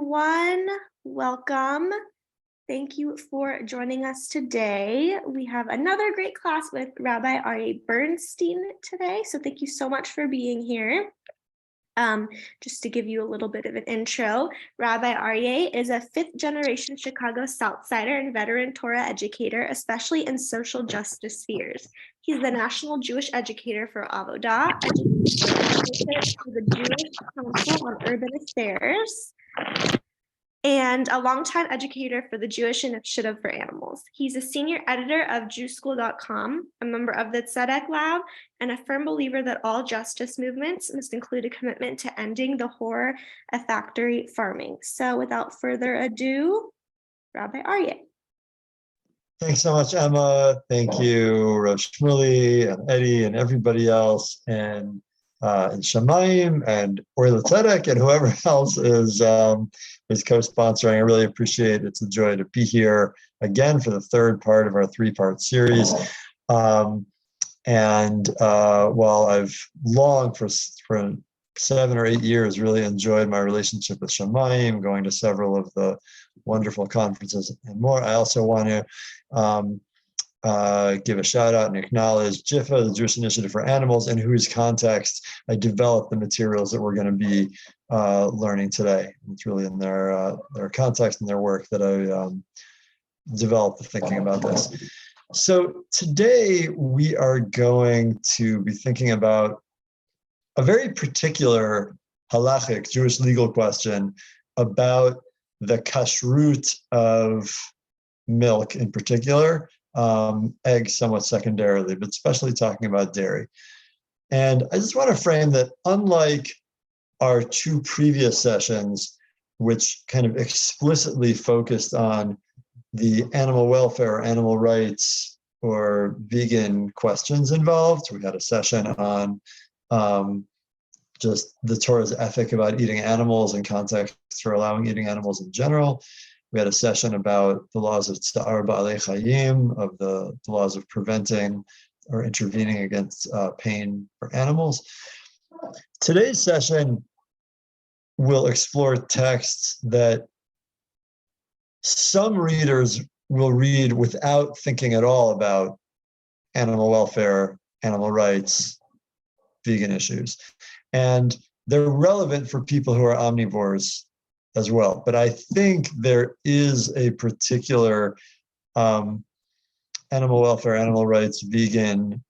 everyone. Welcome. Thank you for joining us today. We have another great class with Rabbi Aryeh Bernstein today, so thank you so much for being here. Just to give you a little bit of an intro, Rabbi Aryeh is a fifth-generation Chicago Southsider and veteran Torah educator, especially in social justice spheres. He's the National Jewish Educator for Avodah, educator for the Jewish Council on Urban Affairs, and a longtime educator for the Jewish Initiative for Animals. He's a senior editor of JewSchool.com, a member of the Tzedek Lab, and a firm believer that all justice movements must include a commitment to ending the horror of factory farming. So without further ado, Rabbi Aryeh. Thanks so much, Emma. Thank you, Rav Shmuley and Eddie and everybody else, and Shamayim and Orla Tzedek and whoever else is co-sponsoring. I really appreciate it. It's a joy to be here again for the third part of our three-part series. While I've long for 7 or 8 years really enjoyed my relationship with Shamayim, going to several of the wonderful conferences and more, I also want to give a shout out and acknowledge JIFA, the Jewish Initiative for Animals, in whose context I developed the materials that we're going to be learning today. It's really in their context and their work that I developed the thinking about this. So today we are going to be thinking about a very particular halachic Jewish legal question about the kashrut of milk in particular, eggs somewhat secondarily, but especially talking about dairy. And I just want to frame that unlike our 2 previous sessions, which kind of explicitly focused on the animal welfare or animal rights or vegan questions involved, we had a session on just the Torah's ethic about eating animals and context for allowing eating animals in general. We had a session about the laws of Tsa'ar Ba'alei Chayim, of the laws of preventing or intervening against pain for animals. Today's session will explore texts that some readers will read without thinking at all about animal welfare, animal rights, vegan issues. And they're relevant for people who are omnivores as well. But I think there is a particular animal welfare, animal rights, vegan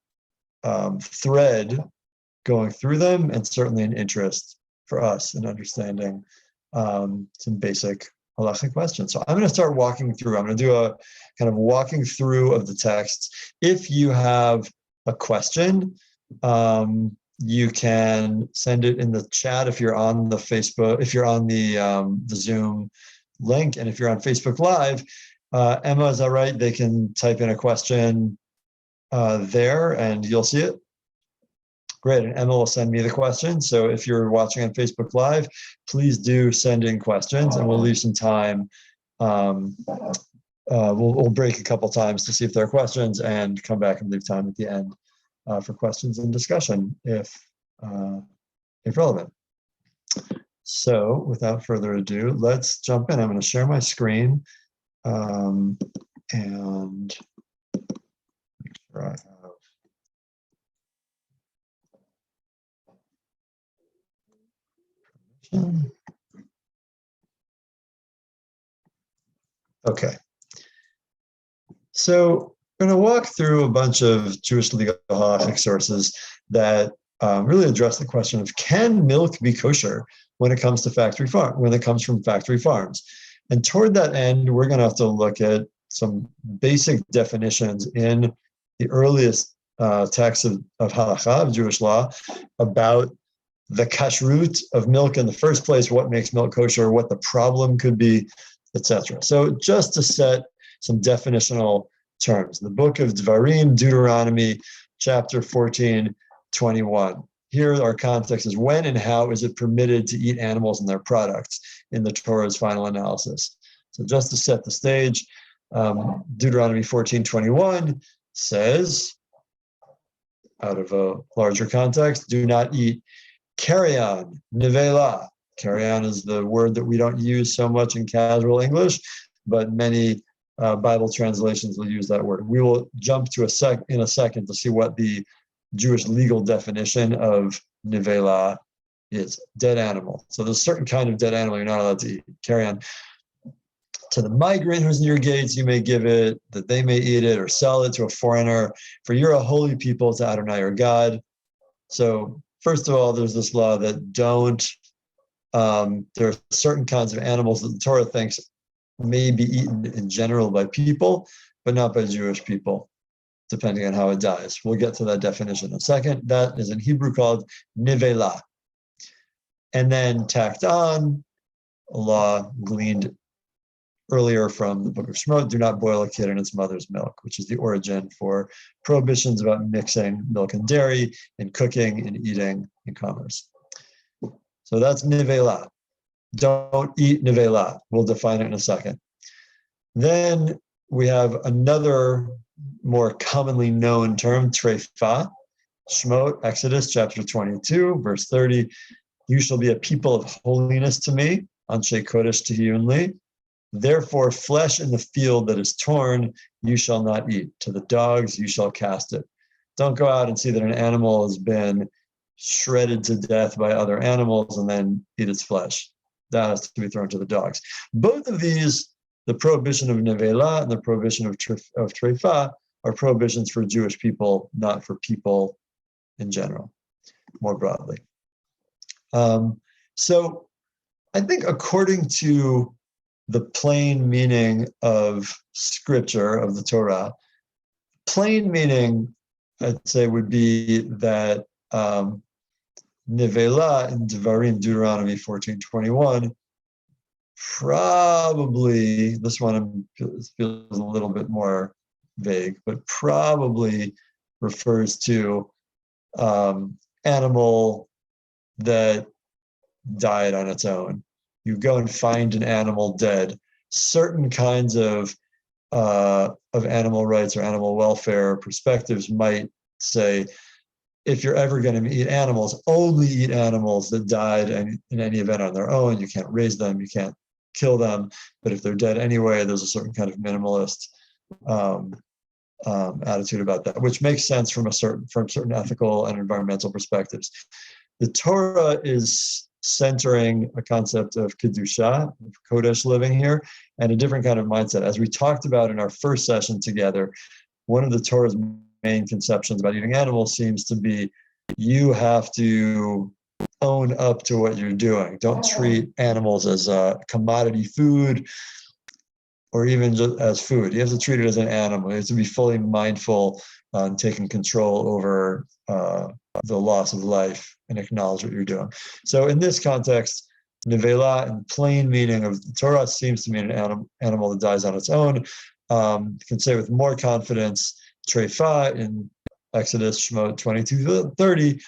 thread going through them, and certainly an interest for us in understanding some basic halachic questions. So I'm going to start walking through. I'm going to do a kind of walking through of the texts. If you have a question, you can send it in the chat if you're on the Facebook, if you're on the Zoom link, and if you're on Facebook Live. Emma, is that right? They can type in a question there and you'll see it. Great, and Emma will send me the question. So if you're watching on Facebook Live, please do send in questions, and we'll leave some time. We'll break a couple times to see if there are questions and come back and leave time at the end for questions and discussion if relevant. So without further ado, let's jump in. I'm going to share my screen and make sure I have. Okay. So I'm going to walk through a bunch of Jewish legal halachic sources that really address the question of, can milk be kosher when it comes to when it comes from factory farms? And toward that end, we're going to have to look at some basic definitions in the earliest texts of halakha, of Jewish law, about the kashrut of milk in the first place, what makes milk kosher, what the problem could be, etc. So just to set some definitional terms, the book of Dvarim, Deuteronomy, chapter 14:21. Here our context is, when and how is it permitted to eat animals and their products in the Torah's final analysis? So just to set the stage, Deuteronomy 14:21 says, out of a larger context, do not eat carrion, nevela, Carrion is the word that we don't use so much in casual English, but many Bible translations will use that word. We will jump to in a second to see what the Jewish legal definition of nevela is, dead animal. So there's a certain kind of dead animal you're not allowed to eat. Carrion. To the migrant who's near your gates, you may give it, that they may eat it or sell it to a foreigner. For you're a holy people to Adonai your God. So first of all, there's this law that there are certain kinds of animals that the Torah thinks may be eaten in general by people, but not by Jewish people, depending on how it dies. We'll get to that definition in a second. That is in Hebrew called nivela. And then tacked on, a law gleaned earlier from the book of Shemot, do not boil a kid in its mother's milk, which is the origin for prohibitions about mixing milk and dairy in cooking and eating in commerce. So that's nivela. Don't eat nivela. We'll define it in a second. Then we have another more commonly known term, treifa. Shemot, Exodus chapter 22, verse 30. You shall be a people of holiness to me, Anshe Kodesh Tehiyun Li. Therefore, flesh in the field that is torn, you shall not eat. To the dogs, you shall cast it. Don't go out and see that an animal has been shredded to death by other animals and then eat its flesh. That has to be thrown to the dogs. Both of these, the prohibition of nevela and the prohibition of treifa, are prohibitions for Jewish people, not for people in general, more broadly. So I think according to the plain meaning of scripture, of the Torah, plain meaning, I'd say, would be that nivela in Devarim, Deuteronomy 14:21, probably, this one feels a little bit more vague, but probably refers to animal that died on its own. You go and find an animal dead. Certain kinds of animal rights or animal welfare perspectives might say, if you're ever going to eat animals, only eat animals that died in any event on their own. You can't raise them, you can't kill them. But if they're dead anyway, there's a certain kind of minimalist attitude about that, which makes sense from certain ethical and environmental perspectives. The Torah is centering a concept of kedusha, of kodesh living here, and a different kind of mindset. As we talked about in our first session together, one of the Torah's main conceptions about eating animals seems to be you have to own up to what you're doing. Don't treat animals as a commodity food or even just as food. You have to treat it as an animal. You have to be fully mindful on taking control over the loss of life and acknowledge what you're doing. So in this context, nevela, in plain meaning of the Torah, seems to mean an animal that dies on its own. You can say with more confidence, treifa in Exodus Shemot 22:30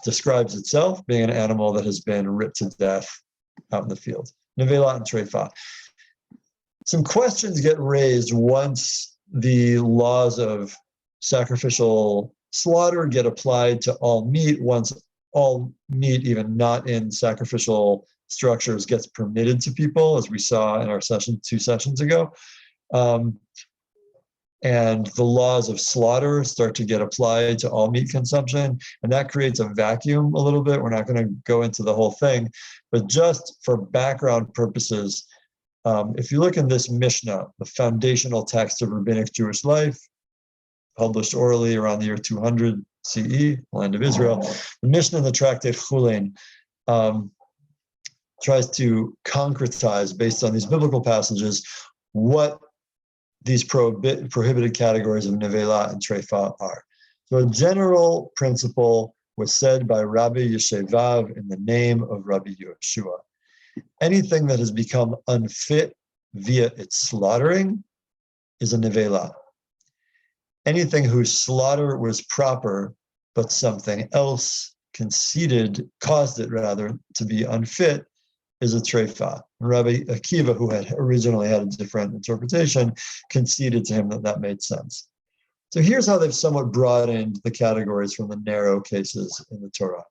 describes itself being an animal that has been ripped to death out in the field. Nevela and treifa. Some questions get raised once the laws of sacrificial slaughter get applied to all meat, once all meat, even not in sacrificial structures, gets permitted to people, as we saw in our session 2 sessions ago. And the laws of slaughter start to get applied to all meat consumption, and that creates a vacuum a little bit. We're not going to go into the whole thing, but just for background purposes, if you look in this Mishnah, the foundational text of rabbinic Jewish life, published orally around the year 200 CE, land of Israel, the Mishnah in the tractate Chulin tries to concretize, based on these biblical passages, what these prohibited categories of nevela and treifa are. So a general principle was said by Rabbi Yeshevav in the name of Rabbi Yeshua. Anything that has become unfit via its slaughtering is a nevela. Anything whose slaughter was proper, but something else caused it rather, to be unfit, is a treifa. Rabbi Akiva, who had originally had a different interpretation, conceded to him that that made sense. So here's how they've somewhat broadened the categories from the narrow cases in the Torah.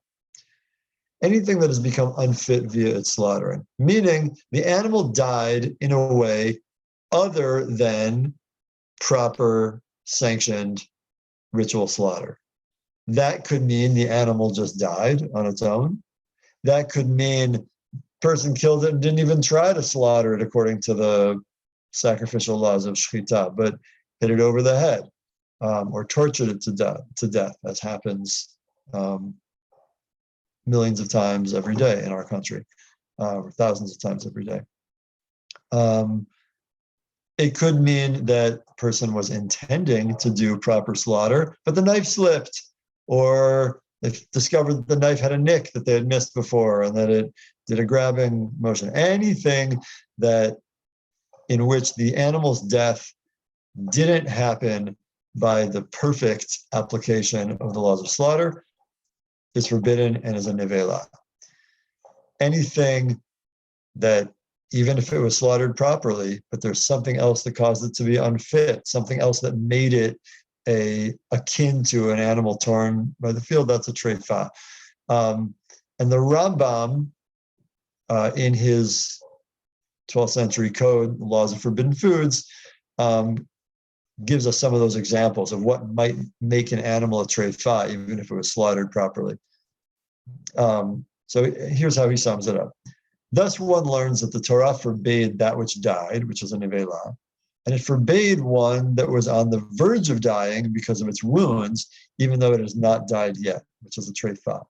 anything that has become unfit via its slaughtering, meaning the animal died in a way other than proper sanctioned ritual slaughter. That could mean the animal just died on its own. That could mean person killed it and didn't even try to slaughter it according to the sacrificial laws of shechita, but hit it over the head, or tortured it to death, as happens millions of times every day in our country, or thousands of times every day. It could mean that the person was intending to do proper slaughter, but the knife slipped, or they discovered that the knife had a nick that they had missed before and that it did a grabbing motion. Anything that in which the animal's death didn't happen by the perfect application of the laws of slaughter is forbidden and is a nevela. Anything that, even if it was slaughtered properly, but there's something else that caused it to be unfit, something else that made it akin to an animal torn by the field, that's a treifa. And the Rambam, in his 12th century code, Laws of Forbidden Foods, gives us some of those examples of what might make an animal a treifa, even if it was slaughtered properly. So here's how he sums it up. Thus, one learns that the Torah forbade that which died, which is a nevela, and it forbade one that was on the verge of dying because of its wounds, even though it has not died yet, which is a treifa.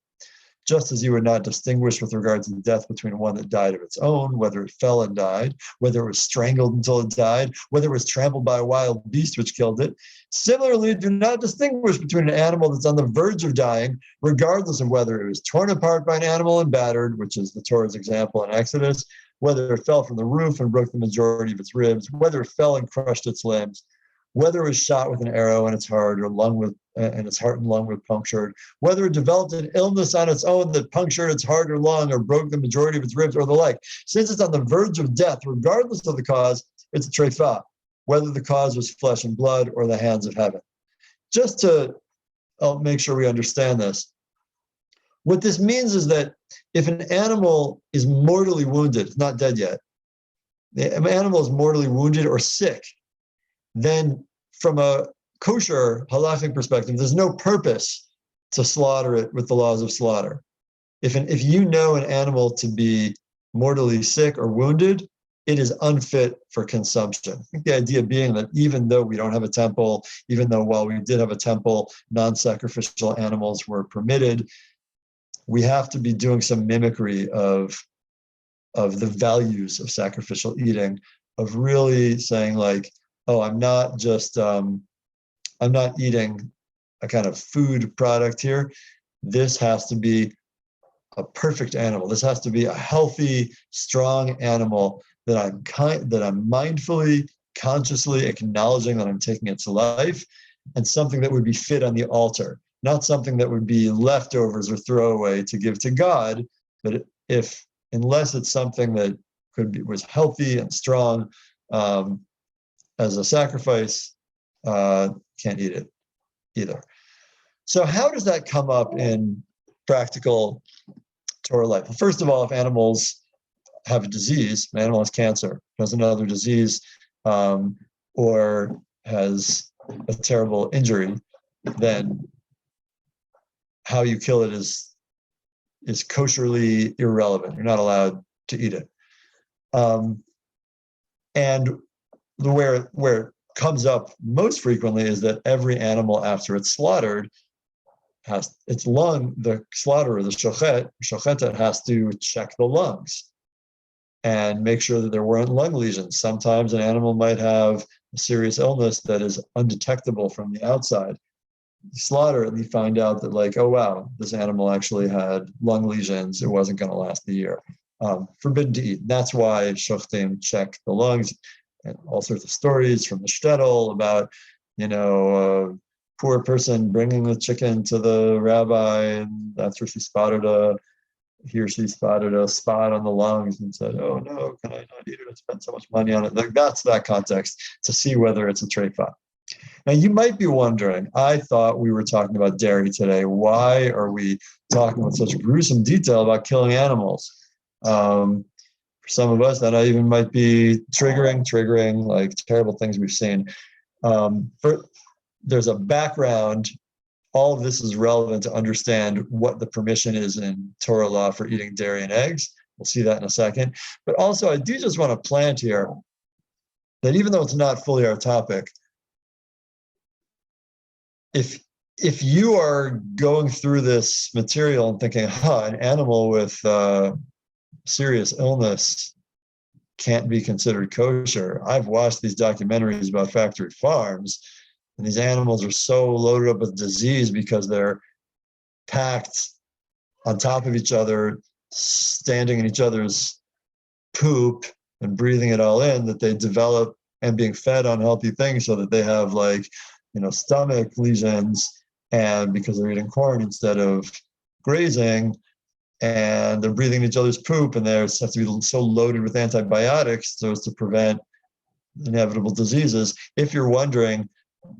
Just as you would not distinguish with regard to death between one that died of its own, whether it fell and died, whether it was strangled until it died, whether it was trampled by a wild beast which killed it. Similarly, do not distinguish between an animal that's on the verge of dying, regardless of whether it was torn apart by an animal and battered, which is the Torah's example in Exodus, whether it fell from the roof and broke the majority of its ribs, whether it fell and crushed its limbs, whether it was shot with an arrow in its heart or lung with and its heart and lung were punctured, whether it developed an illness on its own that punctured its heart or lung or broke the majority of its ribs or the like. Since it's on the verge of death, regardless of the cause, it's a treifa, whether the cause was flesh and blood or the hands of heaven. Just to make sure we understand this, what this means is that if an animal is mortally wounded, it's not dead yet, the animal is mortally wounded or sick, then from a kosher halachic perspective, there's no purpose to slaughter it with the laws of slaughter. If you know an animal to be mortally sick or wounded, it is unfit for consumption. I think the idea being that even though we don't have a temple, even though while we did have a temple, non-sacrificial animals were permitted, we have to be doing some mimicry of the values of sacrificial eating, of really saying like, oh, I'm not eating a kind of food product here. This has to be a perfect animal. This has to be a healthy, strong animal that I'm mindfully, consciously acknowledging that I'm taking its life, and something that would be fit on the altar, not something that would be leftovers or throwaway to give to God. But unless it's something that was healthy and strong as a sacrifice, can't eat it either. So how does that come up in practical Torah life? Well, first of all, if animals have a disease, an animal has cancer, has another disease, or has a terrible injury, then how you kill it is kosherly irrelevant. You're not allowed to eat it. And where it comes up most frequently is that every animal after it's slaughtered has its lung, the slaughterer, the shochet has to check the lungs and make sure that there weren't lung lesions. Sometimes an animal might have a serious illness that is undetectable from the outside. You slaughter it and you find out that like, oh wow, this animal actually had lung lesions. It wasn't going to last the year. Forbidden to eat. That's why shochtim check the lungs. And all sorts of stories from the shtetl about, a poor person bringing the chicken to the rabbi, and that's where he or she spotted a spot on the lungs and said, oh no, can I not eat it? I spent so much money on it. Like that's that context to see whether it's a treifa. Now, you might be wondering, I thought we were talking about dairy today. Why are we talking with such gruesome detail about killing animals? For some of us, that even might be triggering like terrible things we've seen. There's a background. All of this is relevant to understand what the permission is in Torah law for eating dairy and eggs. We'll see that in a second. But also, I do just want to plant here that even though it's not fully our topic, if you are going through this material and thinking, an animal with serious illness can't be considered kosher. I've watched these documentaries about factory farms, and these animals are so loaded up with disease because they're packed on top of each other, standing in each other's poop and breathing it all in, that they develop and being fed unhealthy things so that they have stomach lesions, and because they're eating corn instead of grazing, and they're breathing each other's poop, and they have to be so loaded with antibiotics so as to prevent inevitable diseases. If you're wondering,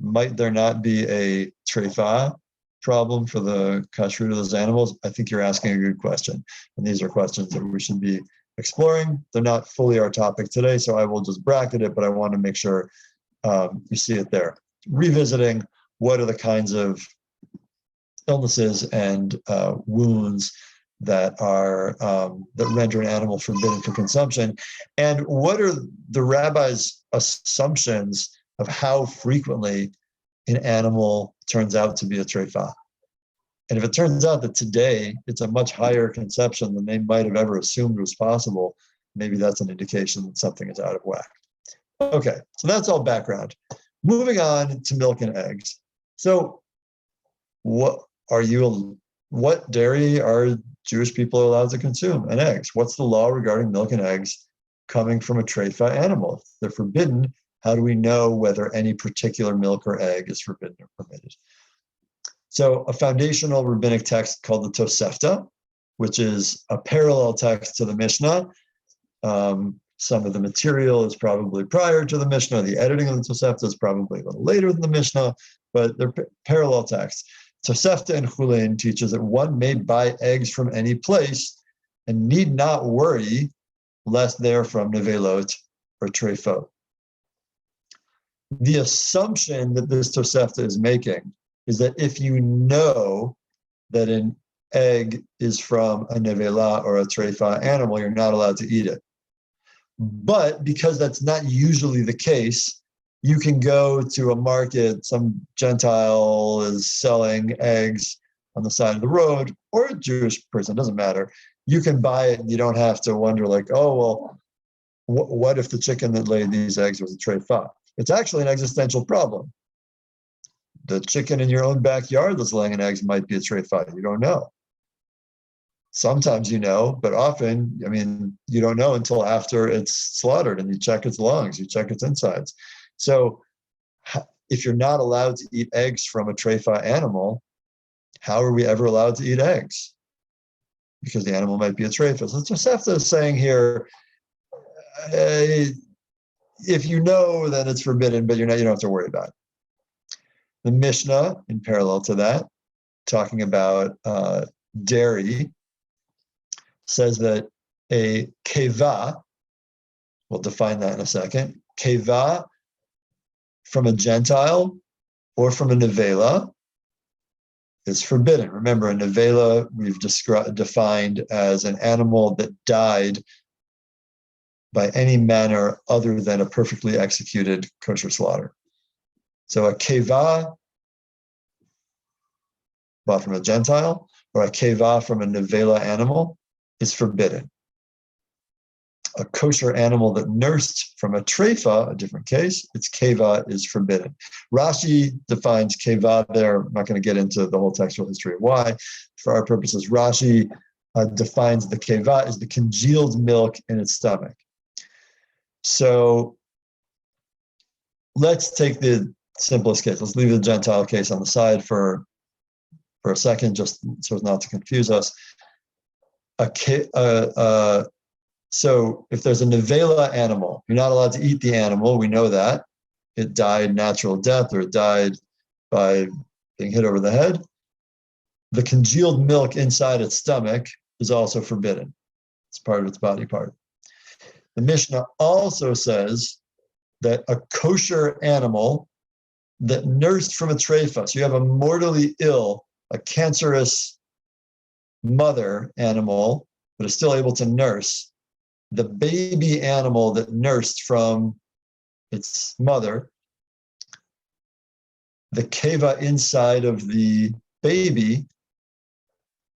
might there not be a treifa problem for the kashrut of those animals? I think you're asking a good question. And these are questions that we should be exploring. They're not fully our topic today, so I will just bracket it, but I want to make sure you see it there. Revisiting what are the kinds of illnesses and wounds that are that render an animal forbidden for consumption, and what are the rabbi's assumptions of how frequently an animal turns out to be a treifa. And if it turns out that today it's a much higher conception than they might have ever assumed was possible, maybe that's an indication that something is out of whack. Okay, so that's all background. Moving on to milk and eggs. So what dairy are Jewish people allowed to consume, and eggs? What's the law regarding milk and eggs coming from a treifa animal? If they're forbidden, how do we know whether any particular milk or egg is forbidden or permitted? So a foundational rabbinic text called the Tosefta, which is a parallel text to the Mishnah. Some of the material is probably prior to the Mishnah. The editing of the Tosefta is probably a little later than the Mishnah, but they're parallel texts. Tosefta and Chulin teaches that one may buy eggs from any place and need not worry lest they're from nevelot or treifot. The assumption that this Tosefta is making is that if you know that an egg is from a nevela or a treifa animal, you're not allowed to eat it. But because that's not usually the case, you can go to a market, some Gentile is selling eggs on the side of the road, or a Jewish person, doesn't matter. You can buy it and you don't have to wonder what if the chicken that laid these eggs was a treifa? It's actually an existential problem. The chicken in your own backyard that's laying an egg might be a treifa. You don't know. Sometimes you know, but often, you don't know until after it's slaughtered and you check its lungs, you check its insides. So if you're not allowed to eat eggs from a treifa animal, how are we ever allowed to eat eggs? Because the animal might be a treifa. So Tosefta is saying here, if you know, then it's forbidden, but you don't have to worry about it. The Mishnah, in parallel to that, talking about dairy, says that a keva, we'll define that in a second, keva from a Gentile or from a nevela is forbidden. Remember, a nevela we've defined as an animal that died by any manner other than a perfectly executed kosher slaughter. So a keva bought from a Gentile or a keva from a nevela animal is forbidden. A kosher animal that nursed from a treifa, a different case, its keva is forbidden. Rashi defines keva there. I'm not going to get into the whole textual history of why. For our purposes, Rashi defines the keva as the congealed milk in its stomach. So let's take the simplest case. Let's leave the Gentile case on the side for a second, just so as not to confuse us. So if there's a nevela animal, you're not allowed to eat the animal. We know that. it died natural death or it died by being hit over the head, the congealed milk inside its stomach is also forbidden. It's part of its body part. The Mishnah also says that a kosher animal that nursed from a treifa, so you have a mortally ill, a cancerous mother animal, but is still able to nurse, the baby animal that nursed from its mother, the keva inside of the baby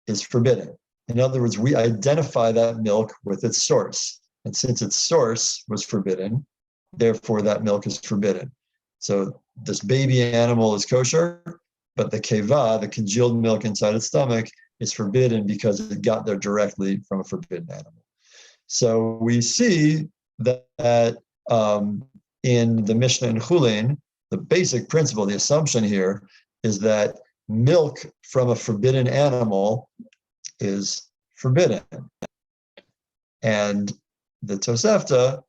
is forbidden. In other words, we identify that milk with its source. And since its source was forbidden, therefore that milk is forbidden. So this baby animal is kosher, but the keva, the congealed milk inside its stomach, is forbidden because it got there directly from a forbidden animal. So we see that in the Mishnah in Chulin, the basic principle, the assumption here is that milk from a forbidden animal is forbidden. And the Tosefta,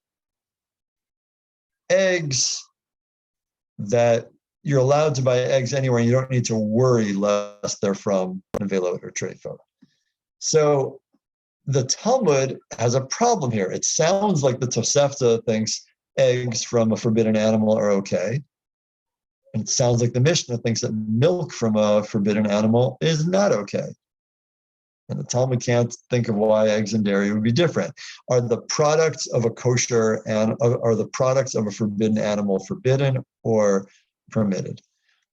eggs that you're allowed to buy eggs anywhere, and you don't need to worry lest they're from Nevelot or Treifot. So the Talmud has a problem here. It sounds like the Tosefta thinks eggs from a forbidden animal are okay. And it sounds like the Mishnah thinks that milk from a forbidden animal is not okay. And the Talmud can't think of why eggs and dairy would be different. Are the products of a kosher and are the products of a forbidden animal forbidden or permitted?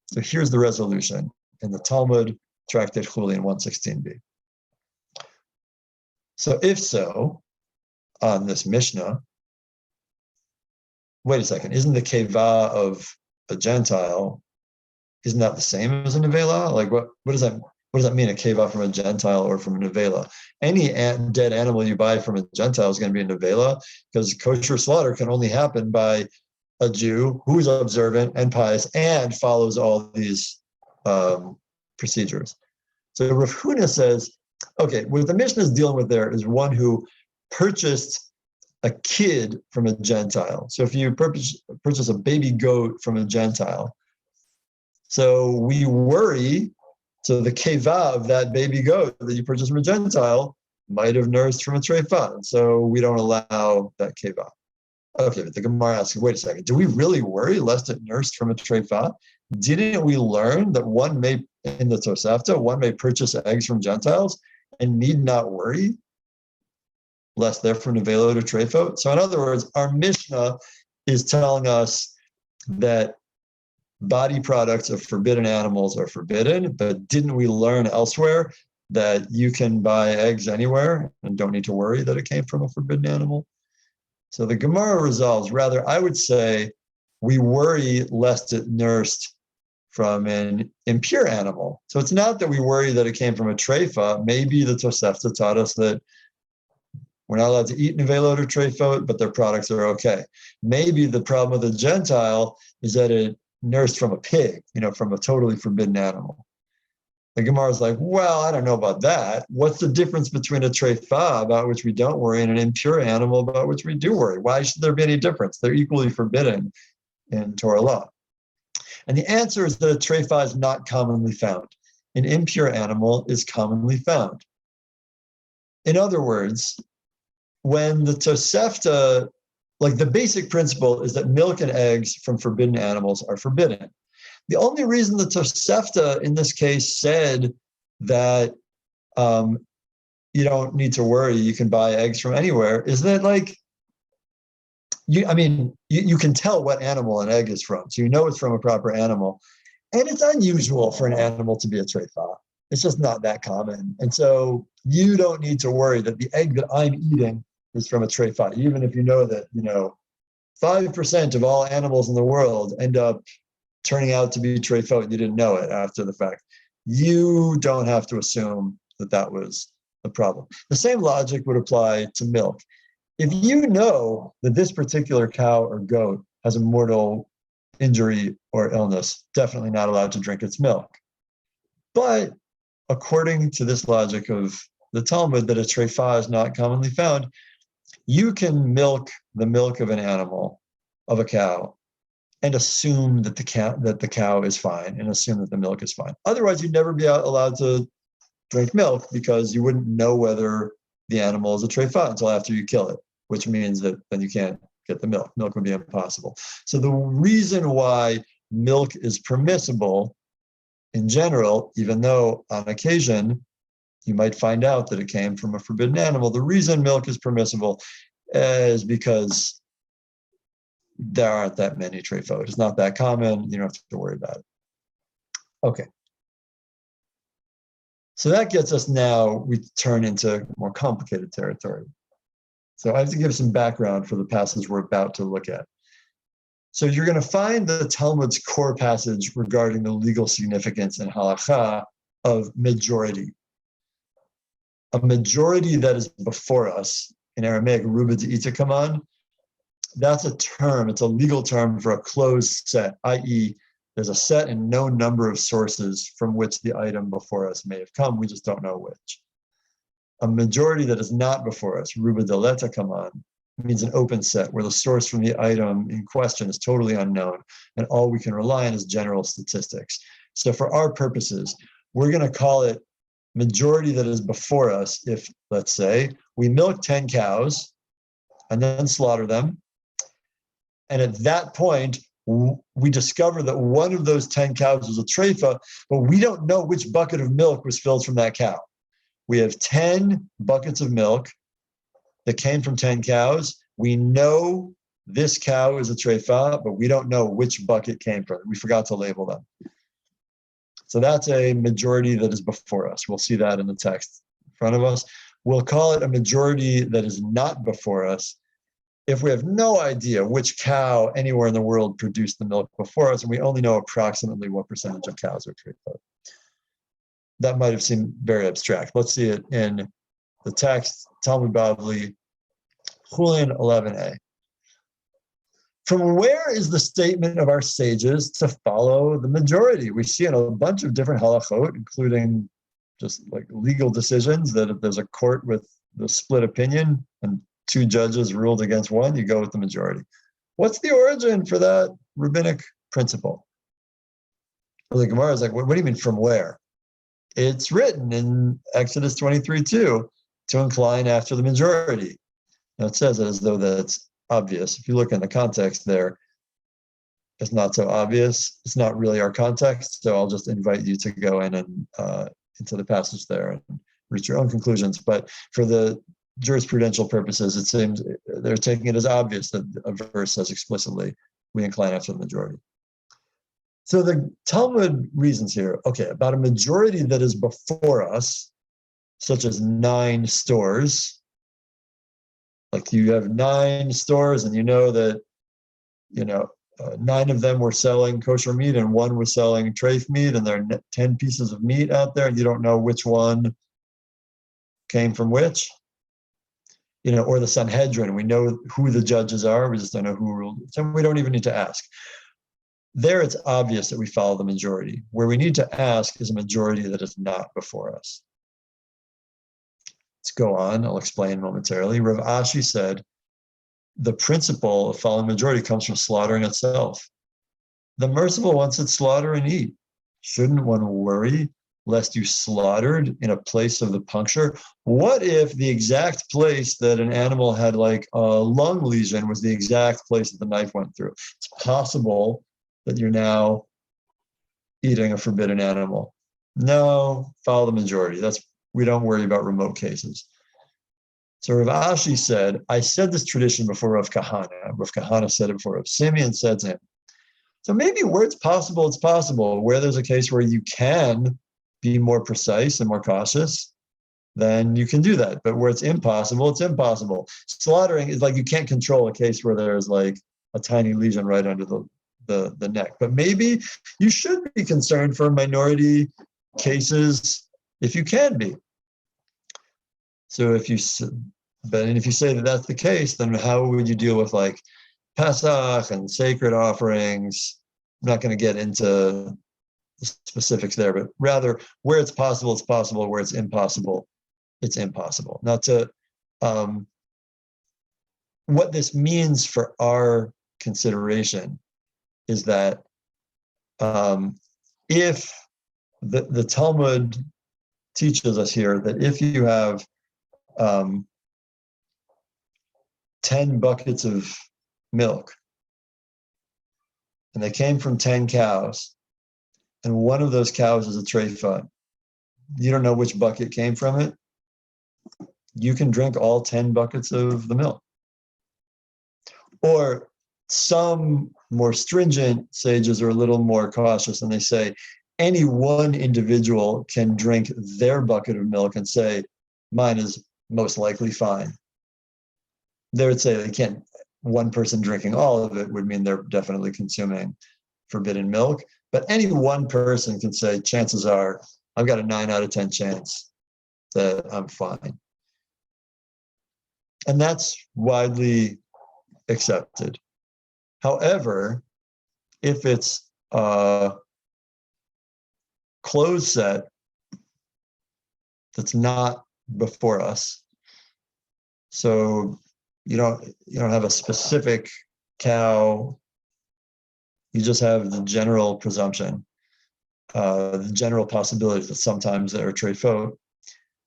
So here's the resolution in the Talmud, Tractate Chulin 116b. So if so, on this Mishnah, wait a second, isn't the keva of a Gentile, isn't that the same as a nevela? Like what does that mean, a keva from a Gentile or from a nevela? Any dead animal you buy from a Gentile is going to be a nevela, because kosher slaughter can only happen by a Jew who is observant and pious and follows all these procedures. So Rav Huna says, okay, what the Mishnah is dealing with there is one who purchased a kid from a Gentile. So if you purchase a baby goat from a Gentile, so we worry, so the keva of that baby goat that you purchased from a Gentile might have nursed from a treifa, so we don't allow that keva. Okay, but the Gemara asks, wait a second, do we really worry lest it nursed from a treifa? Didn't we learn that one may, in the Tosefta, one may purchase eggs from Gentiles and need not worry lest they're from Nevelot or Treifot? So in other words, our Mishnah is telling us that body products of forbidden animals are forbidden, but didn't we learn elsewhere that you can buy eggs anywhere and don't need to worry that it came from a forbidden animal? So the Gemara resolves, rather, I would say we worry lest it nursed from an impure animal. So it's not that we worry that it came from a treifa. Maybe the Tosefta taught us that we're not allowed to eat nevelot or treifot, but their products are okay. Maybe the problem with the Gentile is that it nursed from a pig, from a totally forbidden animal. The Gemara is like, well, I don't know about that. What's the difference between a treifa, about which we don't worry, and an impure animal about which we do worry? Why should there be any difference? They're equally forbidden in Torah law. And the answer is that a treifa is not commonly found. An impure animal is commonly found. In other words, when the Tosefta, like the basic principle is that milk and eggs from forbidden animals are forbidden. The only reason the Tosefta in this case said that you don't need to worry, you can buy eggs from anywhere, is that you can tell what animal an egg is from. So you know it's from a proper animal. And it's unusual for an animal to be a treifa. It's just not that common. And so you don't need to worry that the egg that I'm eating is from a treifa, even if you know that, 5% of all animals in the world end up turning out to be treifot and you didn't know it after the fact. You don't have to assume that that was the problem. The same logic would apply to milk. If you know that this particular cow or goat has a mortal injury or illness, definitely not allowed to drink its milk. But according to this logic of the Talmud, that a treifa is not commonly found, you can milk the milk of an animal, of a cow, and assume that the cow is fine and assume that the milk is fine. Otherwise, you'd never be allowed to drink milk because you wouldn't know whether the animal is a treifa until after you kill it, which means that then you can't get the milk. Milk would be impossible. So the reason why milk is permissible in general, even though on occasion you might find out that it came from a forbidden animal, the reason milk is permissible is because there aren't that many treifot. It's not that common. You don't have to worry about it. Okay. So that gets us now, we turn into more complicated territory. So I have to give some background for the passage we're about to look at. So you're going to find the Talmud's core passage regarding the legal significance in halacha of majority. A majority that is before us, in Aramaic, ruba de'ita kaman, that's a term, it's a legal term for a closed set, i.e., there's a set and no number of sources from which the item before us may have come. We just don't know which. A majority that is not before us, ruba deleta kaman, means an open set where the source from the item in question is totally unknown and all we can rely on is general statistics. So for our purposes, we're going to call it majority that is before us if, let's say, we milk 10 cows and then slaughter them. And at that point, we discover that one of those 10 cows was a treifa, but we don't know which bucket of milk was filled from that cow. We have 10 buckets of milk that came from 10 cows. We know this cow is a treifa, but we don't know which bucket came from it. We forgot to label them. So that's a majority that is before us. We'll see that in the text in front of us. We'll call it a majority that is not before us if we have no idea which cow anywhere in the world produced the milk before us, and we only know approximately what percentage of cows are treifa. That might have seemed very abstract. Let's see it in the text, Talmud Bavli, Chulin 11a. From where is the statement of our sages to follow the majority? We see in a bunch of different halachot, including just like legal decisions, that if there's a court with the split opinion and two judges ruled against one, you go with the majority. What's the origin for that rabbinic principle? Well, the Gemara is like, what do you mean from where? It's written in Exodus 23:2 to incline after the majority. Now it says it as though that's obvious. If you look in the context there, it's not so obvious. It's not really our context. So I'll just invite you to go in and into the passage there and reach your own conclusions. But for the jurisprudential purposes, it seems they're taking it as obvious that a verse says explicitly, we incline after the majority. So the Talmud reasons here, okay, about a majority that is before us, such as 9 stores. Like you have 9 stores and you know that, 9 of them were selling kosher meat and 1 was selling treif meat, and there are 10 pieces of meat out there and you don't know which one came from which. Or the Sanhedrin, we know who the judges are, we just don't know who ruled. So we don't even need to ask. There it's obvious that we follow the majority. Where we need to ask is a majority that is not before us. Let's go on, I'll explain momentarily. Rav Ashi said, the principle of following majority comes from slaughtering itself. The merciful one said slaughter and eat. Shouldn't one worry lest you slaughtered in a place of the puncture? What if the exact place that an animal had like a lung lesion was the exact place that the knife went through? It's possible that you're now eating a forbidden animal. No, follow the majority. We don't worry about remote cases. So Rav Ashi said, I said this tradition before Rav Kahana. Rav Kahana said it before Rav Simeon said to him. So maybe where it's possible, it's possible. Where there's a case where you can be more precise and more cautious, then you can do that. But where it's impossible, it's impossible. Slaughtering is like you can't control a case where there's like a tiny lesion right under the neck. But maybe you should be concerned for minority cases if you can be. So if you say that that's the case, then how would you deal with like Pesach and sacred offerings? I'm not going to get into the specifics there, but rather where it's possible, it's possible. Where it's impossible, it's impossible. Now what this means for our consideration is that if the Talmud teaches us here that if you have 10 buckets of milk and they came from 10 cows, and one of those cows is a treifa, you don't know which bucket came from it, you can drink all 10 buckets of the milk. Or some more stringent sages are a little more cautious, and they say any one individual can drink their bucket of milk and say, mine is most likely fine. They would say they can't, one person drinking all of it would mean they're definitely consuming forbidden milk. But any one person can say, chances are, I've got a 9 out of 10 chance that I'm fine. And that's widely accepted. However, if it's a closed set that's not before us, so you don't have a specific cow, you just have the general presumption, the general possibility that sometimes there are treifot.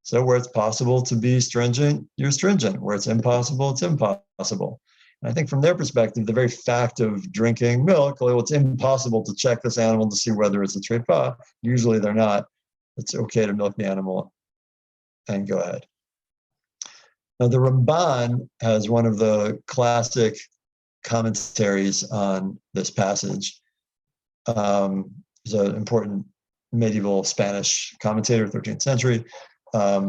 So where it's possible to be stringent, you're stringent. Where it's impossible, it's impossible. And I think from their perspective, the very fact of drinking milk, well, it's impossible to check this animal to see whether it's a treifa. Usually they're not. It's okay to milk the animal and go ahead. Now the Ramban has one of the classic commentaries on this passage. He's an important medieval Spanish commentator, 13th century. By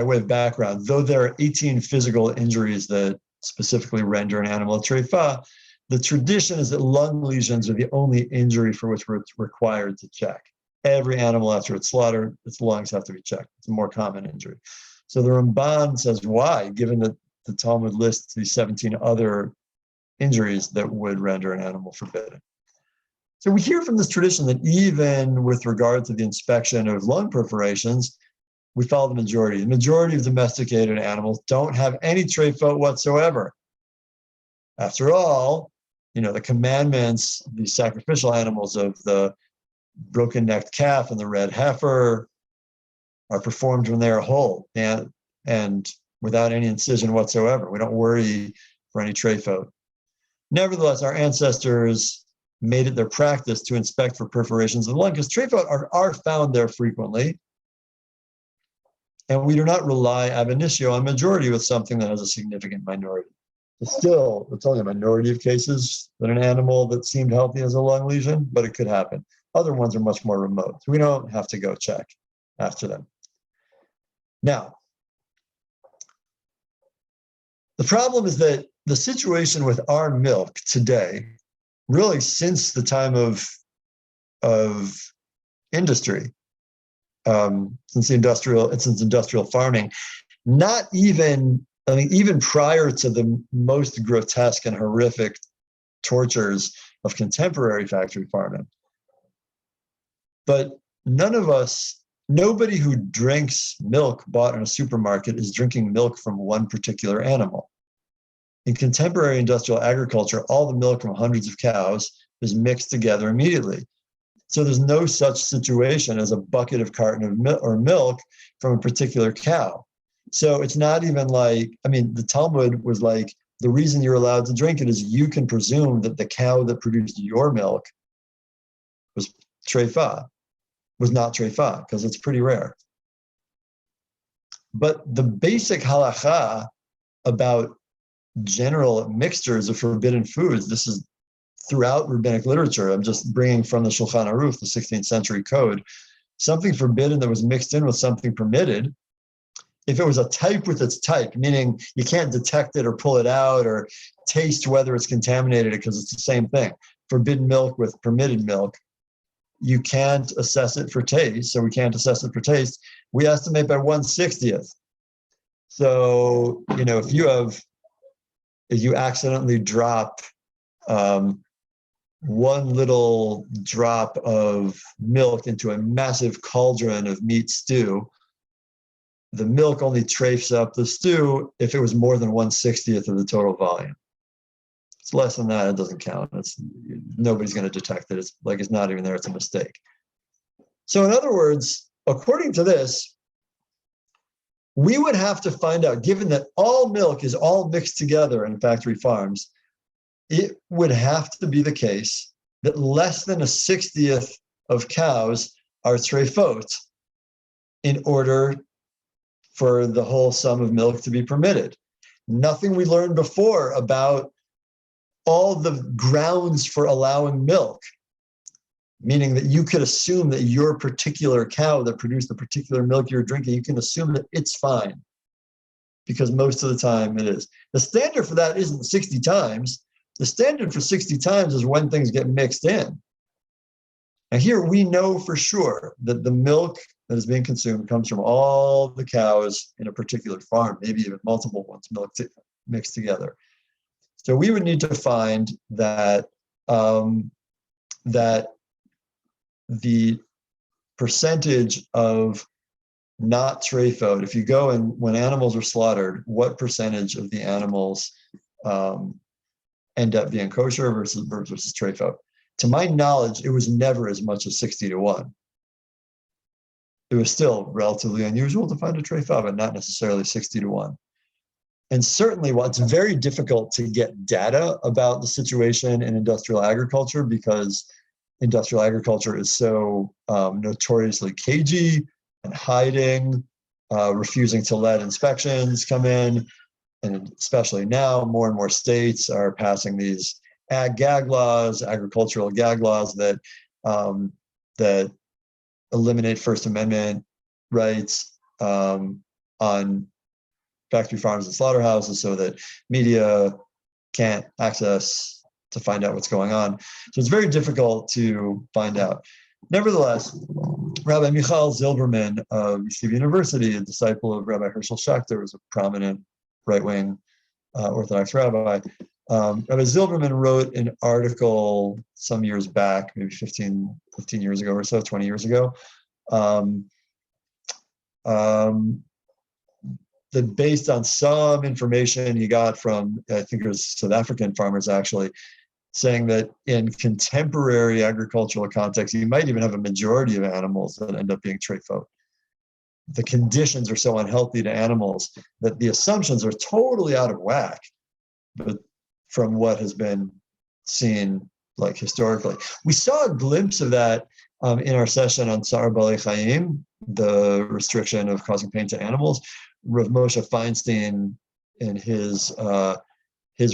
way of background, though there are 18 physical injuries that specifically render an animal a treifa, the tradition is that lung lesions are the only injury for which we're required to check. Every animal after it's slaughtered, its lungs have to be checked. It's a more common injury. So the Ramban says why, given that the Talmud lists these 17 other injuries that would render an animal forbidden. So we hear from this tradition that even with regard to the inspection of lung perforations, we follow the majority. The majority of domesticated animals don't have any treifot whatsoever. After all, the commandments, the sacrificial animals of the broken-necked calf and the red heifer are performed when they are whole and without any incision whatsoever. We don't worry for any treifot. Nevertheless, our ancestors made it their practice to inspect for perforations of the lung because treifot are found there frequently. And we do not rely ab initio on majority with something that has a significant minority. But still, it's only a minority of cases that an animal that seemed healthy has a lung lesion, but it could happen. Other ones are much more remote. So we don't have to go check after them. Now, the problem is that the situation with our milk today, really since the time of industry, since industrial farming, even prior to the most grotesque and horrific tortures of contemporary factory farming. But nobody who drinks milk bought in a supermarket is drinking milk from one particular animal. In contemporary industrial agriculture, all the milk from hundreds of cows is mixed together immediately. So there's no such situation as a bucket of carton of milk from a particular cow. So it's not even like, the Talmud was like, the reason you're allowed to drink it is you can presume that the cow that produced your milk was not treifa, because it's pretty rare. But the basic halacha about general mixtures of forbidden foods, this is throughout rabbinic literature. I'm just bringing from the Shulchan Aruch, the 16th century code, something forbidden that was mixed in with something permitted. If it was a type with its type, meaning you can't detect it or pull it out or taste whether it's contaminated because it's the same thing. Forbidden milk with permitted milk, you can't assess it for taste. So we can't assess it for taste. We estimate by 1/60th. So, if you accidentally drop one little drop of milk into a massive cauldron of meat stew, the milk only treifs up the stew if it was more than 1/60th of the total volume. it's less than that, it doesn't count. Nobody's going to detect it. It's like it's not even there. It's a mistake. So in other words, according to this, we would have to find out, given that all milk is all mixed together in factory farms, it would have to be the case that less than 1/60th of cows are treifot in order for the whole sum of milk to be permitted. Nothing we learned before about all the grounds for allowing milk, meaning that you could assume that your particular cow that produced the particular milk you're drinking, you can assume that it's fine, because most of the time it is. The standard for that isn't 60 times. The standard for 60 times is when things get mixed in. And here we know for sure that the milk that is being consumed comes from all the cows in a particular farm, maybe even multiple ones mixed together. So we would need to find that that the percentage of not treifot, if you go and when animals are slaughtered, what percentage of the animals end up being kosher versus treifot? To my knowledge, it was never as much as 60-1. It was still relatively unusual to find a treifot, but not necessarily 60-1. And certainly, while it's very difficult to get data about the situation in industrial agriculture, because industrial agriculture is so notoriously cagey and hiding, refusing to let inspections come in. And especially now, more and more states are passing these ag-gag laws, agricultural gag laws that that eliminate First Amendment rights on factory farms and slaughterhouses, so that media can't access to find out what's going on. So it's very difficult to find out. Nevertheless, Rabbi Michael Zilberman of Yeshiva University, a disciple of Rabbi Herschel Schachter, was a prominent right-wing Orthodox rabbi. Rabbi Zilberman wrote an article some years back, maybe 15 years ago or so, 20 years ago, that based on some information he got from, I think it was South African farmers actually, saying that in contemporary agricultural context, you might even have a majority of animals that end up being treifot. The conditions are so unhealthy to animals that the assumptions are totally out of whack, but from what has been seen like historically. We saw a glimpse of that in our session on Tsar Balei Chaim, the restriction of causing pain to animals. Rav Moshe Feinstein, in his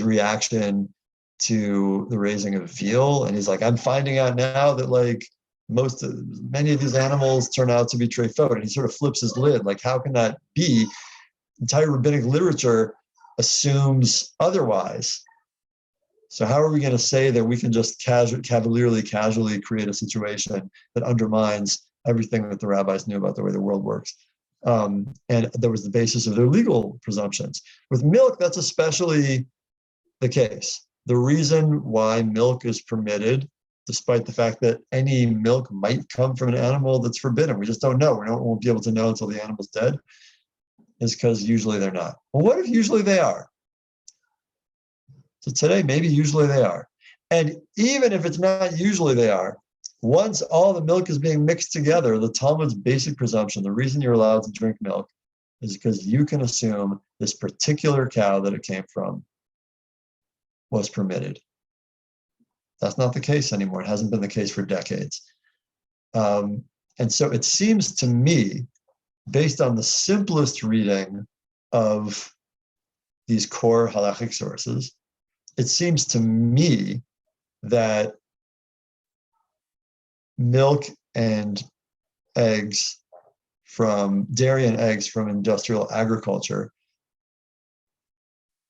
reaction to the raising of veal, and he's like, I'm finding out now that like many of these animals turn out to be treifot, and he sort of flips his lid, like how can that be? Entire rabbinic literature assumes otherwise. So how are we going to say that we can just casually create a situation that undermines everything that the rabbis knew about the way the world works? And that was the basis of their legal presumptions. With milk, that's especially the case. The reason why milk is permitted, despite the fact that any milk might come from an animal that's forbidden, we just don't know. We won't be able to know until the animal's dead, is because usually they're not. Well, what if usually they are? So today, maybe usually they are. And even if it's not usually they are, once all the milk is being mixed together, the Talmud's basic presumption, the reason you're allowed to drink milk is because you can assume this particular cow that it came from was permitted. That's not the case anymore. It hasn't been the case for decades. And so it seems to me, based on the simplest reading of these core halachic sources, it seems to me that milk and eggs from dairy and eggs from industrial agriculture.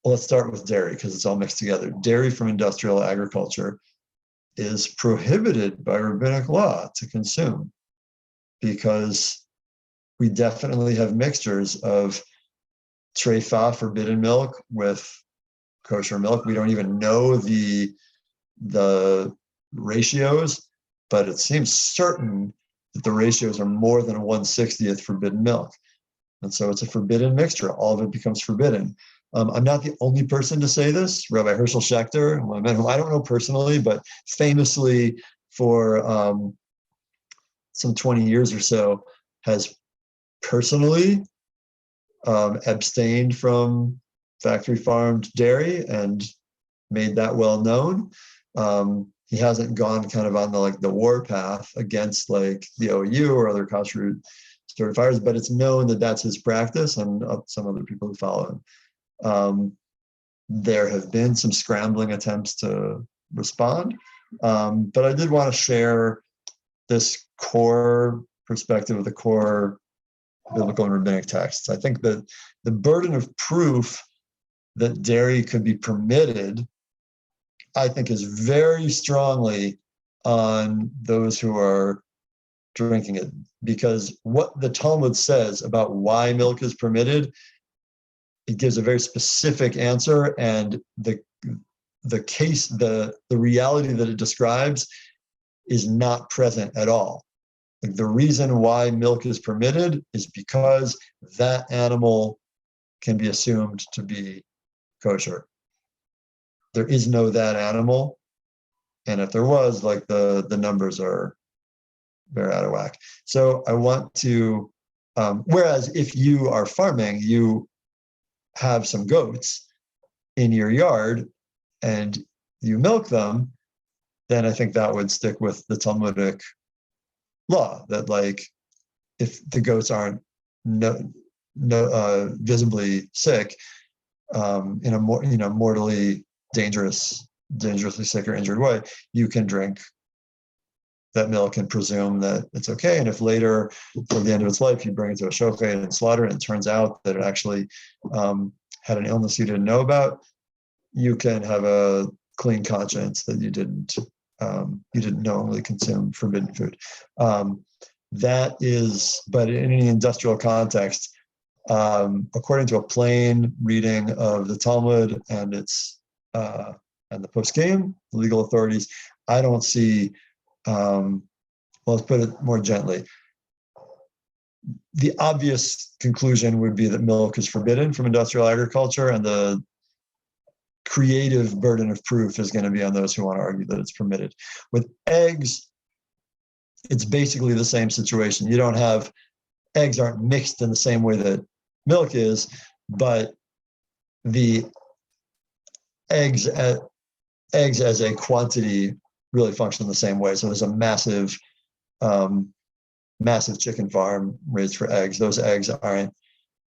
Well, let's start with dairy because it's all mixed together. Dairy from industrial agriculture is prohibited by rabbinic law to consume because we definitely have mixtures of treifa, forbidden milk, with kosher milk. We don't even know the ratios, but it seems certain that the ratios are more than 1/60th forbidden milk. And so it's a forbidden mixture. All of it becomes forbidden. I'm not the only person to say this. Rabbi Herschel Schechter, whom I don't know personally, but famously for some 20 years or so, has personally abstained from factory farmed dairy and made that well known. He hasn't gone kind of on the war path against like the OU or other kosher certifiers, but it's known that that's his practice, and some other people who follow him. There have been some scrambling attempts to respond, but I did want to share this core perspective of the core biblical and rabbinic texts. I think that the burden of proof that dairy could be permitted, I think, is very strongly on those who are drinking it, because what the Talmud says about why milk is permitted, it gives a very specific answer, and the reality that it describes is not present at all. Like, the reason why milk is permitted is because that animal can be assumed to be kosher. There is no that animal, and if there was, like, the numbers are very out of whack. So I want to, whereas if you are farming, you have some goats in your yard and you milk them, then I think that would stick with the Talmudic law that, like, if the goats aren't visibly sick, in a more mortally dangerously sick or injured way, you can drink that milk and presume that it's okay. And if later, for the end of its life, you bring it to a shochet and slaughter, and it turns out that it actually had an illness you didn't know about, you can have a clean conscience that you didn't knowingly consume forbidden food. That is, but in any industrial context, according to a plain reading of the Talmud and its and the poskim, the legal authorities, I don't see. Well, let's put it more gently. The obvious conclusion would be that milk is forbidden from industrial agriculture, and the creative burden of proof is going to be on those who want to argue that it's permitted. With eggs, it's basically the same situation. You don't have, eggs aren't mixed in the same way that milk is, but the eggs as a quantity really function the same way. So there's a massive chicken farm raised for eggs. Those eggs aren't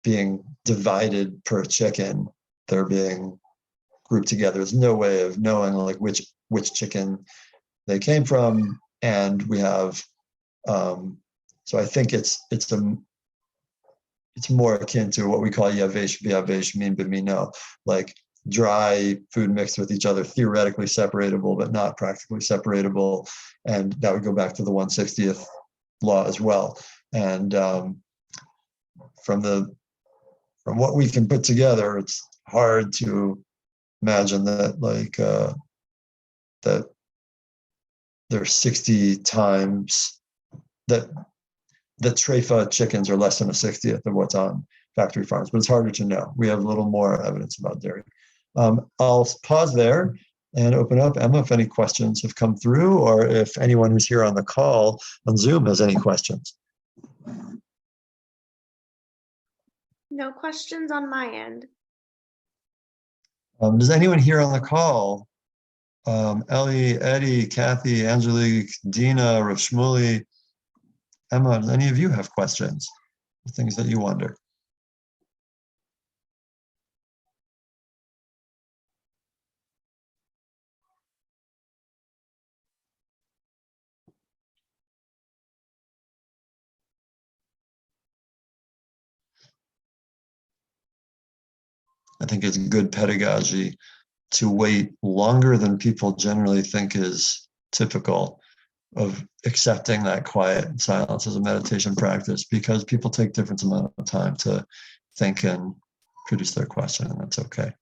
being divided per chicken. They're being grouped together. There's no way of knowing like which chicken they came from. And we have, so I think it's more akin to what we call yavesh v'yavesh, min b'mino, like dry food mixed with each other, theoretically separatable, but not practically separatable. And that would go back to the 160th law as well. And from what we can put together, it's hard to imagine that that there's 60 times that treifa chickens are less than a 60th of what's on factory farms, but it's harder to know. We have a little more evidence about dairy. I'll pause there and open up, Emma, if any questions have come through, or if anyone who's here on the call on Zoom has any questions. No questions on my end. Does anyone here on the call, Ellie, Eddie, Kathy, Angelique, Dina, Rav Shmuley, Emma, does any of you have questions, things that you wonder? I think it's good pedagogy to wait longer than people generally think is typical of accepting that quiet silence as a meditation practice, because people take different amount of time to think and produce their question, and that's okay.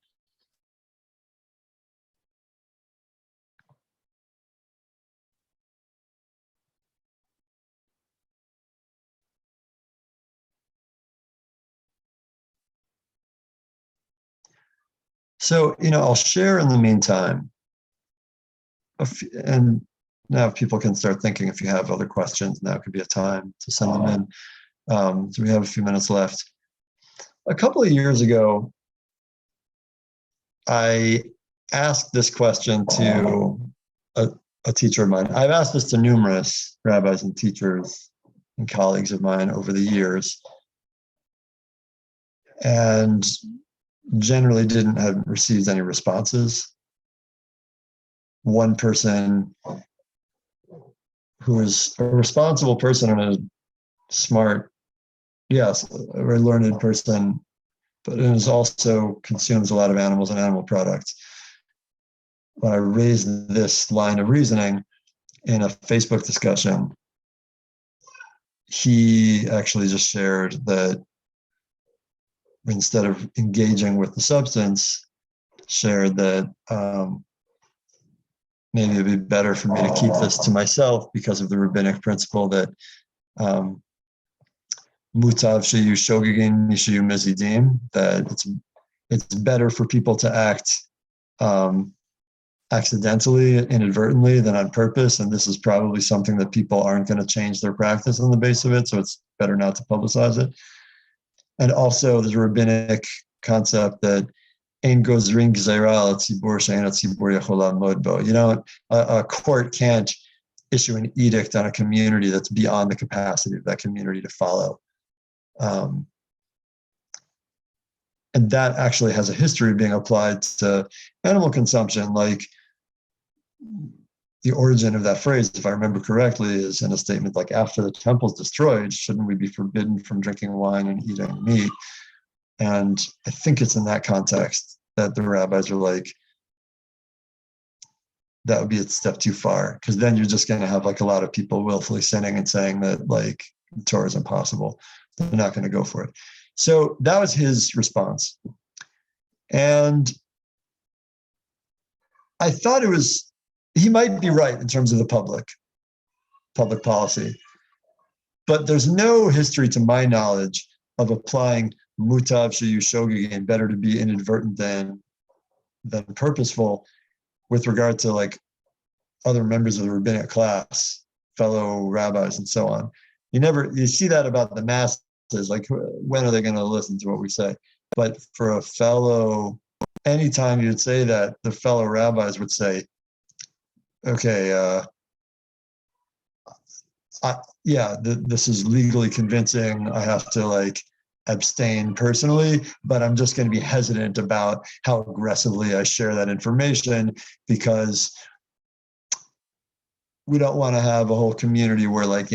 So, I'll share in the meantime, and now people can start thinking if you have other questions, now could be a time to send them in. So we have a few minutes left. A couple of years ago, I asked this question to a teacher of mine. I've asked this to numerous rabbis and teachers and colleagues of mine over the years, and generally haven't received any responses. One person who is a responsible person and a smart, yes, a very learned person, but it also consumes a lot of animals and animal products. When I raised this line of reasoning in a Facebook discussion, he actually just shared that instead of engaging with the substance, shared that maybe it'd be better for me to keep this to myself because of the rabbinic principle that mutav sheyu shogegin mishayu mezidim, that it's better for people to act accidentally, inadvertently, than on purpose. And this is probably something that people aren't going to change their practice on the base of it. So it's better not to publicize it. And also there's a rabbinic concept that ein gozrin gzeira al tzibur she'en hatzibur yachol la'amod bo. A court can't issue an edict on a community that's beyond the capacity of that community to follow. And that actually has a history of being applied to animal consumption. Like, the origin of that phrase, if I remember correctly, is in a statement like, after the temple's destroyed, shouldn't we be forbidden from drinking wine and eating meat? And I think it's in that context that the rabbis are like, that would be a step too far, because then you're just going to have like a lot of people willfully sinning and saying that like Torah is impossible. They're not going to go for it. So that was his response. And I thought he might be right in terms of the public policy, but there's no history to my knowledge of applying mutav sheyu shogegin, better to be inadvertent than purposeful, with regard to like other members of the rabbinic class, fellow rabbis, and so on. You see that about the masses, like, when are they going to listen to what we say? But for a fellow, anytime you'd say that, the fellow rabbis would say, okay, this is legally convincing. I have to like abstain personally, but I'm just going to be hesitant about how aggressively I share that information, because we don't want to have a whole community where like,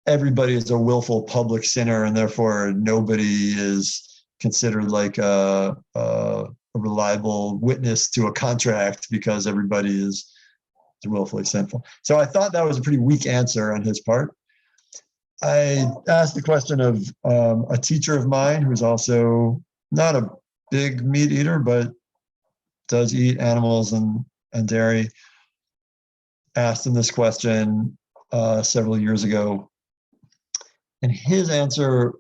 everybody is a willful public sinner, and therefore nobody is considered like a reliable witness to a contract because everybody is willfully sinful. So I thought that was a pretty weak answer on his part. I asked the question of a teacher of mine who's also not a big meat eater, but does eat animals and dairy. Asked him this question several years ago, and his answer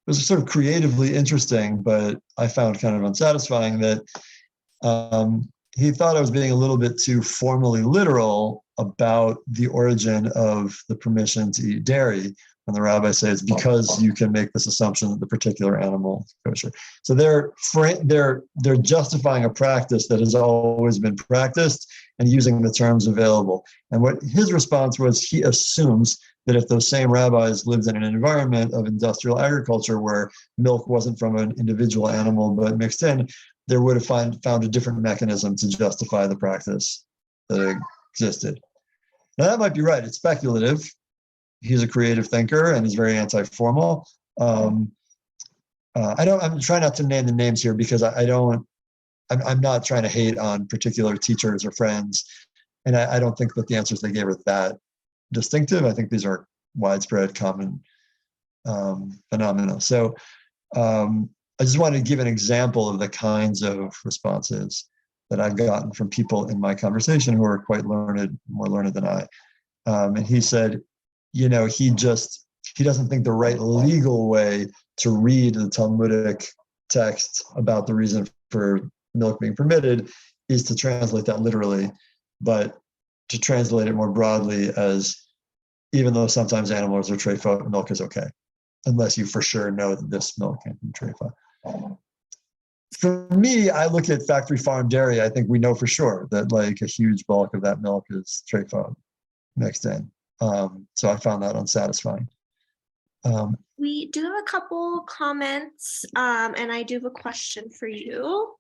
was sort of creatively interesting, but I found kind of unsatisfying, that he thought I was being a little bit too formally literal about the origin of the permission to eat dairy. And the rabbis say it's because you can make this assumption that the particular animal is kosher. So they're justifying a practice that has always been practiced and using the terms available. And what his response was, he assumes that if those same rabbis lived in an environment of industrial agriculture where milk wasn't from an individual animal but mixed in, they would have found a different mechanism to justify the practice that existed. Now that might be right. It's speculative. He's a creative thinker and he's very anti-formal. I'm trying not to name the names here because I'm not trying to hate on particular teachers or friends. And I don't think that the answers they gave are that distinctive. I think these are widespread, common phenomena. So I just wanted to give an example of the kinds of responses that I've gotten from people in my conversation who are quite learned, more learned than I. And he said, he doesn't think the right legal way to read the Talmudic text about the reason for milk being permitted is to translate that literally, but to translate it more broadly as even though sometimes animals are treifa, milk is okay, unless you for sure know that this milk came from treifa. For me, I look at factory farm dairy. I think we know for sure that like a huge bulk of that milk is treifa mixed in. So I found that unsatisfying. We do have a couple comments, and I do have a question for you.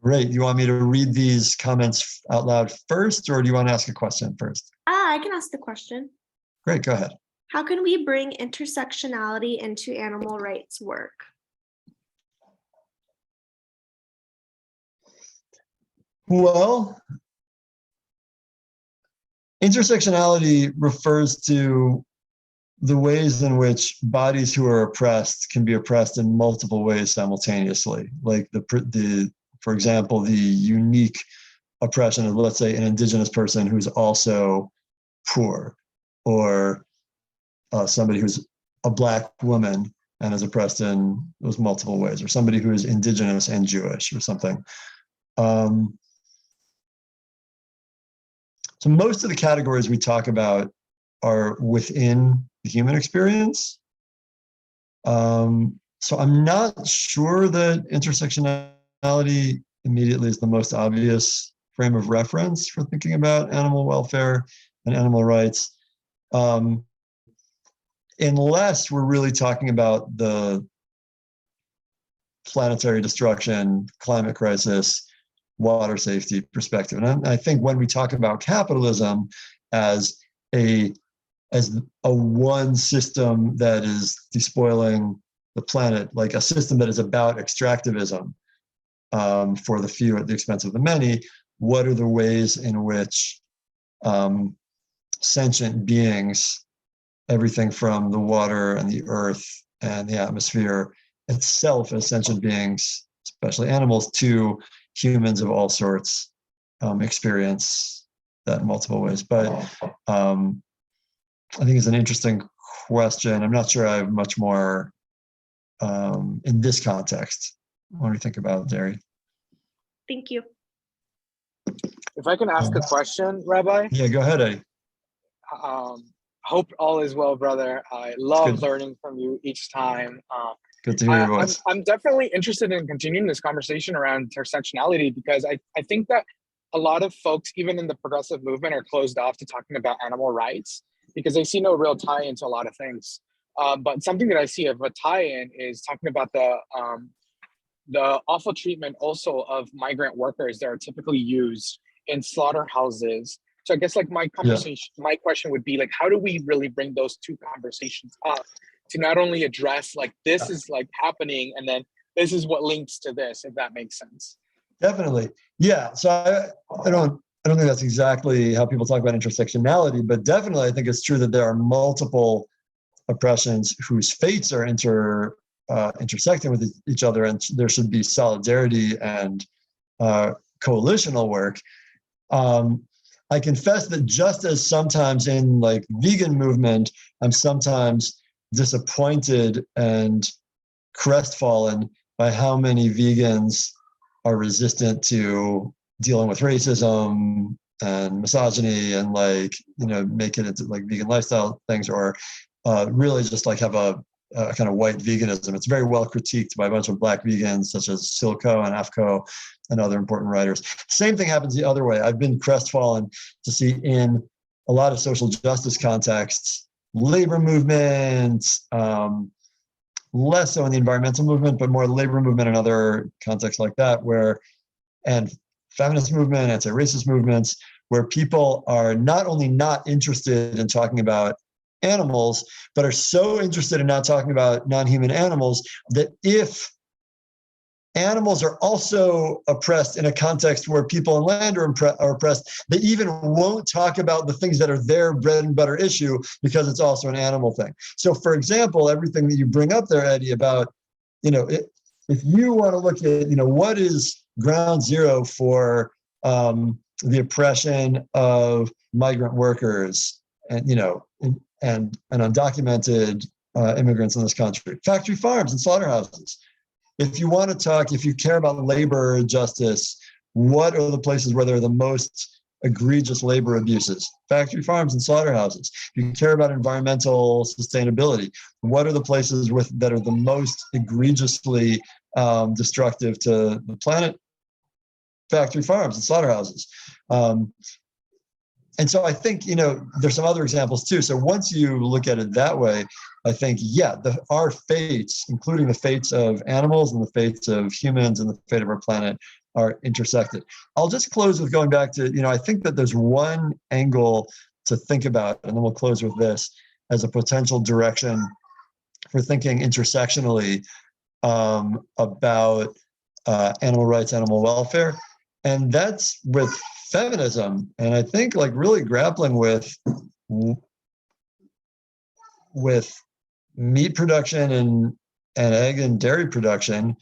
Great. You want me to read these comments out loud first, or do you want to ask a question first? I can ask the question. Great, go ahead. How can we bring intersectionality into animal rights work? Well, intersectionality refers to the ways in which bodies who are oppressed can be oppressed in multiple ways simultaneously. Like for example, the unique oppression of, let's say, an indigenous person who's also poor, or somebody who's a Black woman and is oppressed in those multiple ways, or somebody who is indigenous and Jewish or something. So most of the categories we talk about are within the human experience. So I'm not sure that intersectionality immediately is the most obvious frame of reference for thinking about animal welfare and animal rights, unless we're really talking about the planetary destruction, climate crisis, water safety perspective. And I think when we talk about capitalism as a one system that is despoiling the planet, like a system that is about extractivism for the few at the expense of the many, what are the ways in which sentient beings, everything from the water and the earth and the atmosphere itself as sentient beings, especially animals, to humans of all sorts, experience that in multiple ways. But I think it's an interesting question. I'm not sure I have much more in this context when we think about dairy. Thank you. If I can ask a question, Rabbi? Yeah, go ahead, Eddie. Hope all is well, brother. I love learning from you each time. Good to hear your voice. I'm definitely interested in continuing this conversation around intersectionality, because I think that a lot of folks, even in the progressive movement, are closed off to talking about animal rights because they see no real tie into a lot of things. But something that I see of a tie-in is talking about the awful treatment also of migrant workers that are typically used in slaughterhouses. So I guess like my question would be like, how do we really bring those two conversations up to not only address like this is like happening and then this is what links to this, if that makes sense? Definitely. Yeah. So I don't think that's exactly how people talk about intersectionality, but definitely I think it's true that there are multiple oppressions whose fates are intersecting with each other, and there should be solidarity and coalitional work. I confess that just as sometimes in like vegan movement, I'm sometimes disappointed and crestfallen by how many vegans are resistant to dealing with racism and misogyny and like, make it into like vegan lifestyle things, or really just like have a kind of white veganism. It's very well critiqued by a bunch of Black vegans such as Silko and Afko and other important writers. Same thing happens the other way. I've been crestfallen to see in a lot of social justice contexts, labor movements, less so in the environmental movement, but more labor movement and other contexts like that, and feminist movement, anti-racist movements, where people are not only not interested in talking about animals, but are so interested in not talking about non-human animals that if animals are also oppressed in a context where people on land are oppressed, they even won't talk about the things that are their bread and butter issue because it's also an animal thing. So for example, everything that you bring up there, Eddie, about, if you want to look at, what is ground zero for the oppression of migrant workers and, and undocumented immigrants in this country, factory farms and slaughterhouses. if you want to talk, if you care about labor justice, what are the places where there are the most egregious labor abuses? Factory farms and slaughterhouses. If you care about environmental sustainability, what are the places that are the most egregiously destructive to the planet? Factory farms and slaughterhouses. And so I think, there's some other examples too. So once you look at it that way, I think, our fates, including the fates of animals and the fates of humans and the fate of our planet, are intersected. I'll just close with going back to, I think that there's one angle to think about, and then we'll close with this as a potential direction for thinking intersectionally about animal rights, animal welfare. And that's with feminism. And I think really grappling with meat production and egg and dairy production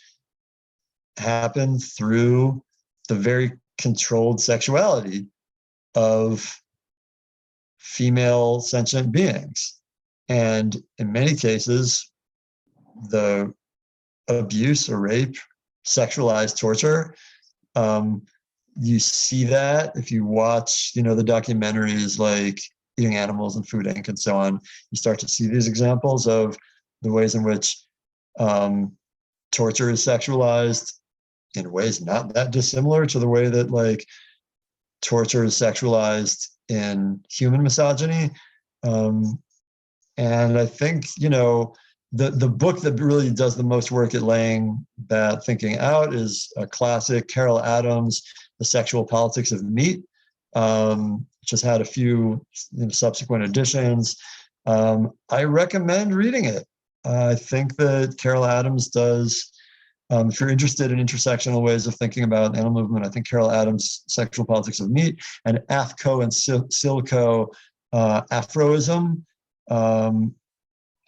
happen through the very controlled sexuality of female sentient beings. And in many cases, the abuse or rape, sexualized torture, you see that if you watch, the documentaries like Eating Animals and Food Inc. and so on, you start to see these examples of the ways in which torture is sexualized in ways not that dissimilar to the way that torture is sexualized in human misogyny. And I think, the book that really does the most work at laying that thinking out is a classic, Carol Adams, The Sexual Politics of Meat, which has had a few subsequent editions. I recommend reading it. I think that Carol Adams does, if you're interested in intersectional ways of thinking about animal movement, I think Carol Adams' Sexual Politics of Meat and AFCO and Silco, Afroism,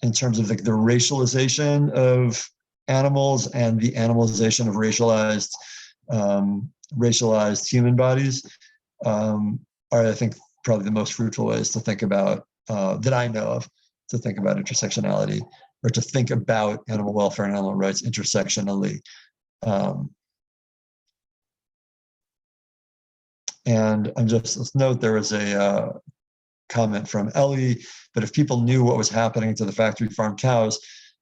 in terms of the racialization of animals and the animalization of racialized human bodies, are, I think, probably the most fruitful ways to think about, that I know of, to think about intersectionality, or to think about animal welfare and animal rights intersectionally. And let's note there was a comment from Ellie, but if people knew what was happening to the factory farm cows,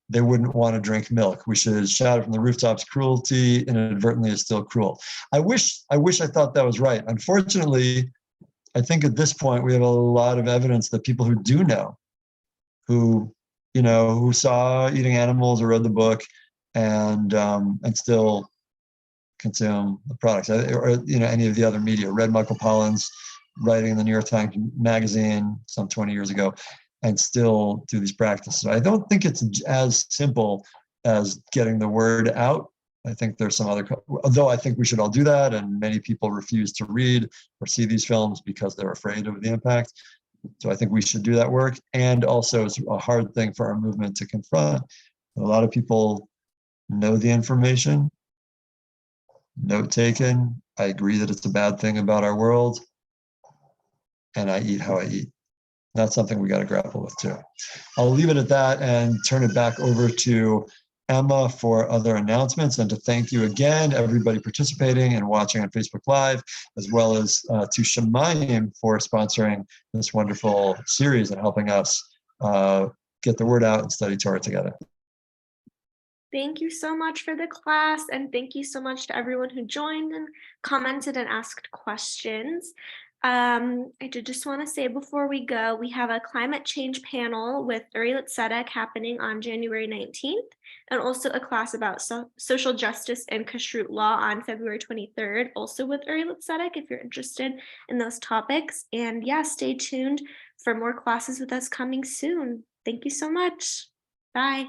they wouldn't want to drink milk. We should shout it from the rooftops. Cruelty inadvertently is still cruel. I wish I thought that was right. Unfortunately, I think at this point we have a lot of evidence that people who do know, who saw Eating Animals or read the book and still consume the products, or any of the other media, read Michael Pollan's writing in the New York Times Magazine some 20 years ago, and still do these practices. I don't think it's as simple as getting the word out. I think there's some other, although I think we should all do that, and many people refuse to read or see these films because they're afraid of the impact. So I think we should do that work. And also, it's a hard thing for our movement to confront. A lot of people know the information, note taken. I agree that it's a bad thing about our world, and I eat how I eat. That's something we got to grapple with too. I'll leave it at that and turn it back over to Emma for other announcements, and to thank you again, everybody participating and watching on Facebook Live, as well as to Shemayim for sponsoring this wonderful series and helping us get the word out and study Torah together. Thank you so much for the class, and thank you so much to everyone who joined and commented and asked questions. I did just want to say before we go, we have a climate change panel with Uri Litzedek happening on January 19th, and also a class about social justice and kashrut law on February 23rd, also with Uri Litzedek, if you're interested in those topics. And yeah, stay tuned for more classes with us coming soon. Thank you so much. Bye.